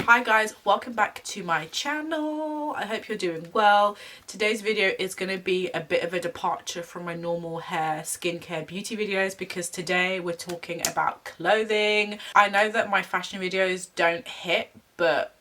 Hi guys, welcome back to my channel. I hope you're doing well. Today's video is going to be a bit of a departure from my normal hair, skincare, beauty videos because today we're talking about clothing. I know that my fashion videos don't hit, but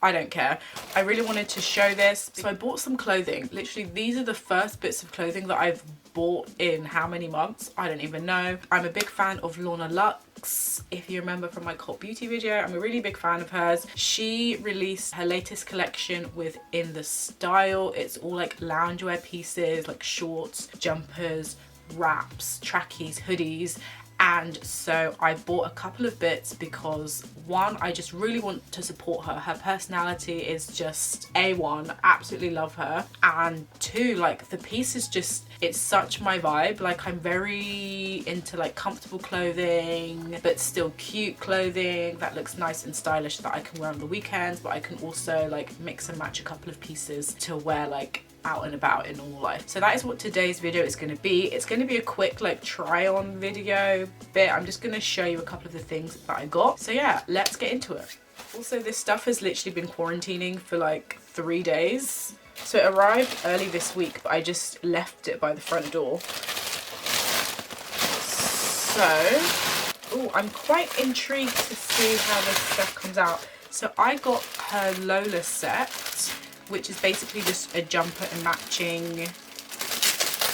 I don't care. I really wanted to show this. So I bought some clothing. Literally, these are the first bits of clothing that I've bought in how many months? I don't even know. I'm a big fan of Lorna Luxe. If you remember from my cult beauty video, I'm a really big fan of hers. She released her latest collection with INTHESTYLE. It's all like loungewear pieces, like shorts, jumpers, wraps, trackies, hoodies. And so I bought a couple of bits because one, I just really want to support her. Her personality is just A1, absolutely love her. And two, like the piece is just, it's such my vibe. Like I'm very into like comfortable clothing, but still cute clothing that looks nice and stylish that I can wear on the weekends, but I can also like mix and match a couple of pieces to wear like out and about in normal life. So that is what today's video is going to be. It's going to be a quick like try on video bit. I'm just going to show you a couple of the things that I got. So yeah, let's get into it. Also, this stuff has literally been quarantining for like 3 days. So it arrived early this week, but I just left it by the front door. So, oh, I'm quite intrigued to see how this stuff comes out. So I got her Lola Set, which is basically just a jumper and matching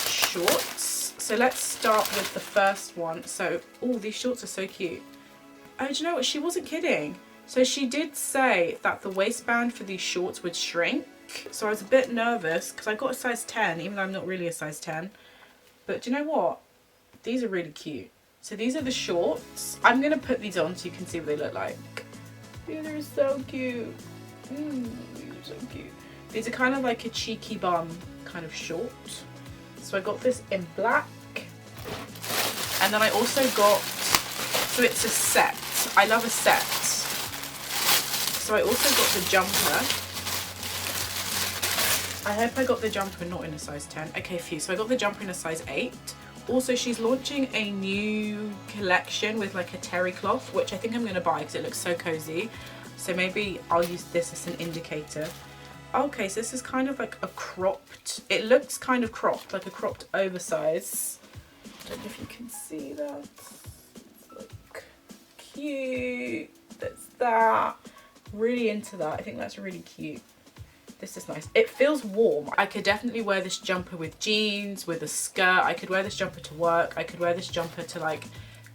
shorts. So let's start with the first one. So, oh, these shorts are so cute. Oh, do you know what? She wasn't kidding. So she did say that the waistband for these shorts would shrink. So I was a bit nervous because I got a size 10, even though I'm not really a size 10. But do you know what? These are really cute. So these are the shorts. I'm going to put these on so you can see what they look like. These are so cute. These are so cute. These are kind of like a cheeky bum kind of short. So I got this in black. And then I also got, so it's a set. I love a set. So I also got the jumper. I hope I got the jumper not in a size 10. Okay, phew. So I got the jumper in a size 8. Also, she's launching a new collection with like a terry cloth, which I think I'm going to buy because it looks so cozy. So maybe I'll use this as an indicator. Okay, so this is kind of like a cropped, it looks kind of cropped, like a cropped oversize. I don't know if you can see that. It's like cute. That's that. Really into that. I think that's really cute. This is nice. It feels warm. I could definitely wear this jumper with jeans, with a skirt. I could wear this jumper to work. I could wear this jumper to like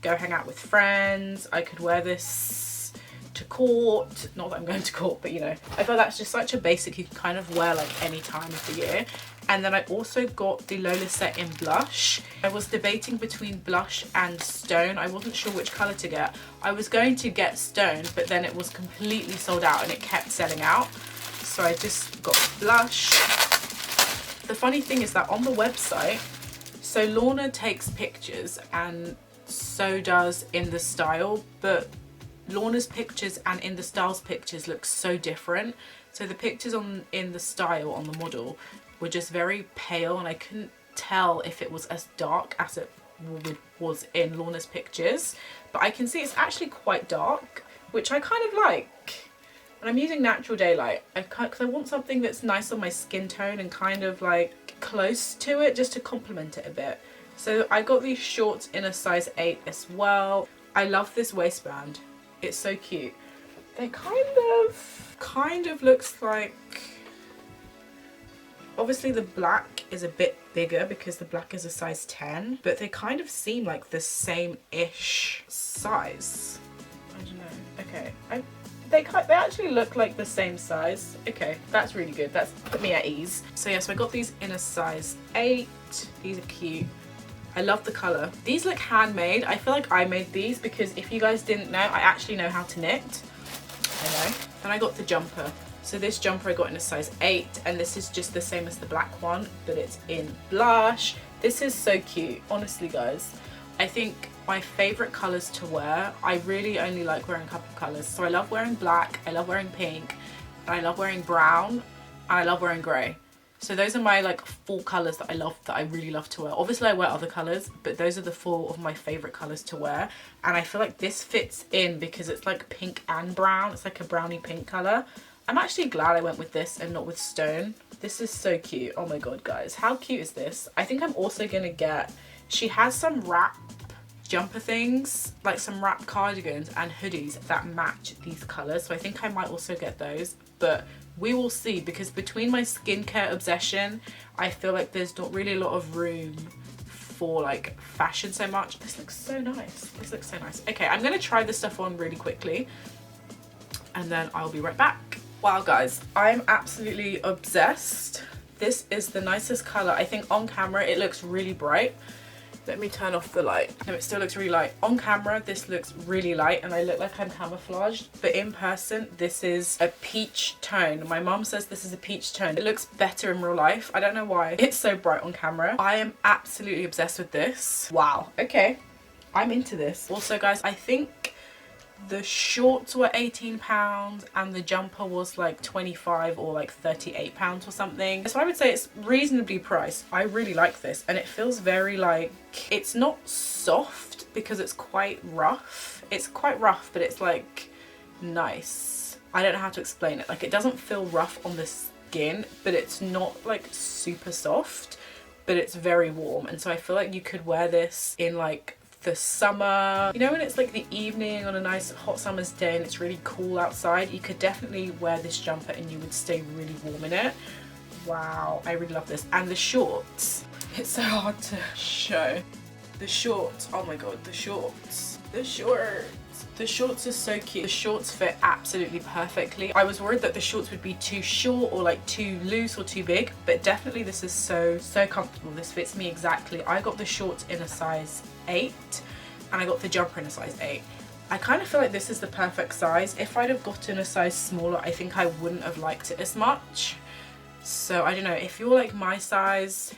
go hang out with friends. I could wear this to court. Not that I'm going to court, but you know, I feel that's just such a basic you can kind of wear like any time of the year. And then I also got the Lola Set in blush. I was debating between blush and stone. I wasn't sure which color to get. I was going to get stone, but then it was completely sold out and it kept selling out. So I just got blush. The funny thing is that on the website, so Lorna takes pictures and so does INTHESTYLE, but Lorna's pictures and INTHESTYLE's pictures look so different. So the pictures on INTHESTYLE on the model were just very pale and I couldn't tell if it was as dark as it was in Lorna's pictures. But I can see it's actually quite dark, which I kind of like. And I'm using natural daylight because I want something that's nice on my skin tone and kind of like close to it just to complement it a bit. So I got these shorts in a size 8 as well. I love this waistband. It's so cute. They kind of looks like, obviously the black is a bit bigger because the black is a size 10, but they kind of seem like the same-ish size. I don't know. Okay. They actually look like the same size. Okay, that's really good. That's put me at ease. So yeah, so I got these in a size 8. These are cute. I love the colour. These look handmade. I feel like I made these because if you guys didn't know, I actually know how to knit. I know. Then I got the jumper. So this jumper I got in a size 8 and this is just the same as the black one, but it's in blush. This is so cute. Honestly, guys, I think my favourite colours to wear, I really only like wearing a couple of colours. So I love wearing black, I love wearing pink, and I love wearing brown, and I love wearing grey. So those are my like 4 colours that I love, that I really love to wear. Obviously I wear other colours, but those are the 4 of my favourite colours to wear. And I feel like this fits in because it's like pink and brown. It's like a brownie pink colour. I'm actually glad I went with this and not with stone. This is so cute. Oh my god, guys, how cute is this? I think I'm also gonna get, she has some wrap jumper things, like some wrap cardigans and hoodies that match these colours, so I think I might also get those, but we will see, because between my skincare obsession, I feel like there's not really a lot of room for like fashion so much. This looks so nice. This looks so nice. Okay, I'm gonna try this stuff on really quickly and then I'll be right back. Wow guys, I'm absolutely obsessed. This is the nicest colour. I think on camera it looks really bright. Let me turn off the light. No, it still looks really light. On camera, this looks really light and I look like I'm camouflaged. But in person, this is a peach tone. My mom says this is a peach tone. It looks better in real life. I don't know why. It's so bright on camera. I am absolutely obsessed with this. Wow. Okay. I'm into this. Also, guys, I think the shorts were £18 and the jumper was like 25 or like £38 or something. So I would say it's reasonably priced. I really like this and it feels very like, it's not soft because it's quite rough. It's quite rough, but it's like nice. I don't know how to explain it. Like it doesn't feel rough on the skin, but it's not like super soft, but it's very warm. And so I feel like you could wear this in like the summer, you know, when it's like the evening on a nice hot summer's day and it's really cool outside, you could definitely wear this jumper and you would stay really warm in it. Wow, I really love this. And the shorts, it's so hard to show. The shorts, oh my god, the shorts are so cute. The shorts fit absolutely perfectly. I was worried that the shorts would be too short or like too loose or too big, but definitely this is so comfortable. This fits me exactly. I got the shorts in a size 8 and I got the jumper in a size 8. I kind of feel like this is the perfect size. If I'd have gotten a size smaller, I think I wouldn't have liked it as much. So I don't know, if you're like my size,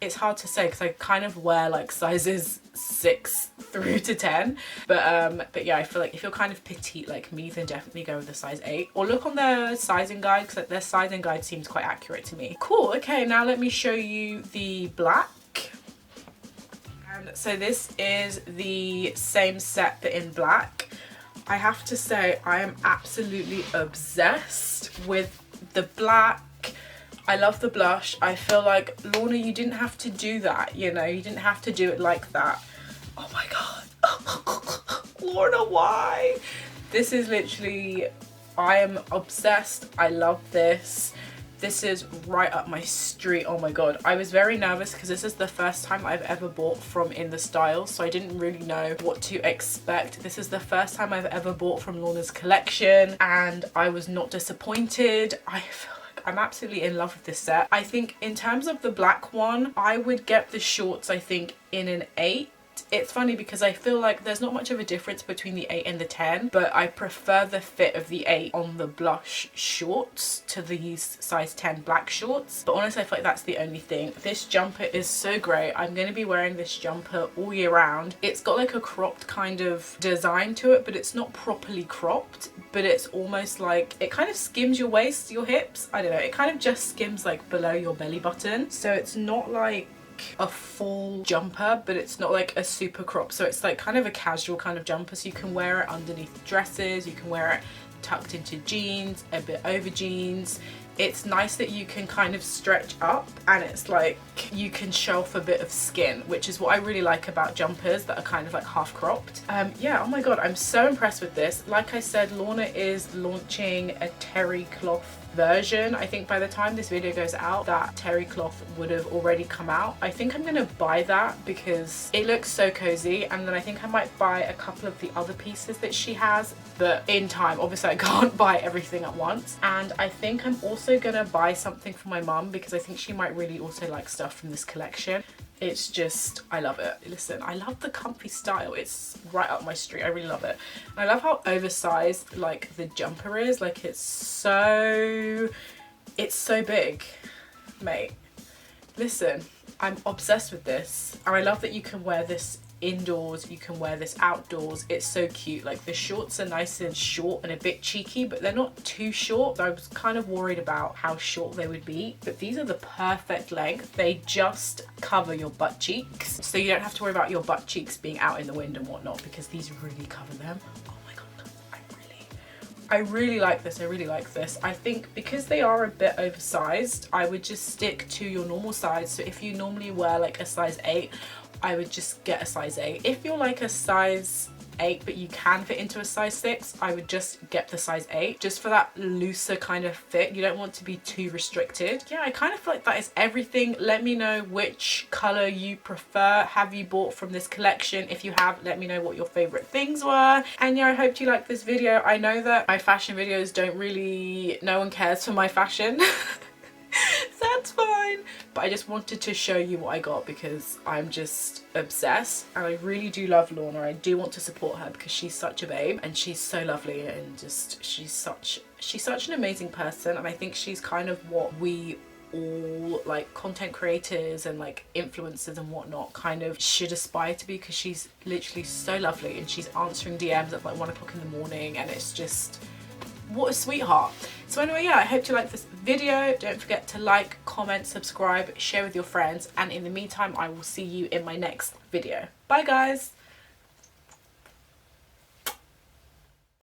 it's hard to say because I kind of wear like sizes 6 through to 10, but yeah, I feel like if you're kind of petite like me, then definitely go with the size 8 or look on their sizing guide, because their sizing guide seems quite accurate to me. Cool. Okay, now let me show you the black. And so this is the same set but in black. I have to say I am absolutely obsessed with the black. I love the blush. I feel like, Lorna, you didn't have to do that, you know, you didn't have to do it like that. Oh my god. Lorna, why? This is literally, I am obsessed. I love this. This is right up my street. Oh my god. I was very nervous because this is the first time I've ever bought from INTHESTYLE, so I didn't really know what to expect. This is the first time I've ever bought from Lorna's collection and I was not disappointed. I feel like I'm absolutely in love with this set. I think in terms of the black one, I would get the shorts, I think, in an 8. It's funny because I feel like there's not much of a difference between the 8 and the 10, but I prefer the fit of the 8 on the blush shorts to these size 10 black shorts. But honestly, I feel like that's the only thing. This jumper is so great. I'm going to be wearing this jumper all year round. It's got like a cropped kind of design to it, but it's not properly cropped, but it's almost like, it kind of skims your waist, your hips. I don't know, it kind of just skims like below your belly button. So it's not like a full jumper, but it's not like a super crop, so it's like kind of a casual kind of jumper, so you can wear it underneath dresses, you can wear it tucked into jeans, a bit over jeans. It's nice that you can kind of stretch up and it's like you can show off a bit of skin, which is what I really like about jumpers that are kind of like half cropped. Yeah, oh my god, I'm so impressed with this. Like I said, Lorna is launching a terry cloth version. I think by the time this video goes out, that terry cloth would have already come out. I think I'm gonna buy that because it looks so cozy, and then I think I might buy a couple of the other pieces that she has, but in time. Obviously I can't buy everything at once. And I think I'm also gonna buy something for my mum because I think she might really also like stuff from this collection. It's just, I love it. Listen, I love the comfy style. It's right up my street. I really love it. And I love how oversized like the jumper is. Like it's so big, mate. Listen, I'm obsessed with this. And I love that you can wear this indoors, you can wear this outdoors. It's so cute. Like the shorts are nice and short and a bit cheeky, but they're not too short. I was kind of worried about how short they would be, but these are the perfect length. They just cover your butt cheeks, so you don't have to worry about your butt cheeks being out in the wind and whatnot, because these really cover them. I really like this. I really like this. I think because they are a bit oversized, I would just stick to your normal size. So if you normally wear like a size 8, I would just get a size 8. If you're like a size 8 but you can fit into a size 6, I would just get the size 8 just for that looser kind of fit. You don't want to be too restricted. Yeah, I kind of feel like that is everything. Let me know which color you prefer. Have you bought from this collection? If you have, let me know what your favorite things were. And yeah, I hope you liked this video. I know that my fashion videos don't really, no one cares for my fashion. That's fine, but I just wanted to show you what I got because I'm just obsessed, and I really do love Lorna. I do want to support her because she's such a babe and she's so lovely, and just she's such an amazing person. And I think she's kind of what we all, like content creators and like influencers and whatnot, kind of should aspire to be, because she's literally so lovely and she's answering DMs at like 1 o'clock in the morning, and it's just, what a sweetheart. So anyway, yeah, I hope you liked this video. Don't forget to like, comment, subscribe, share with your friends, and in the meantime I will see you in my next video. Bye guys.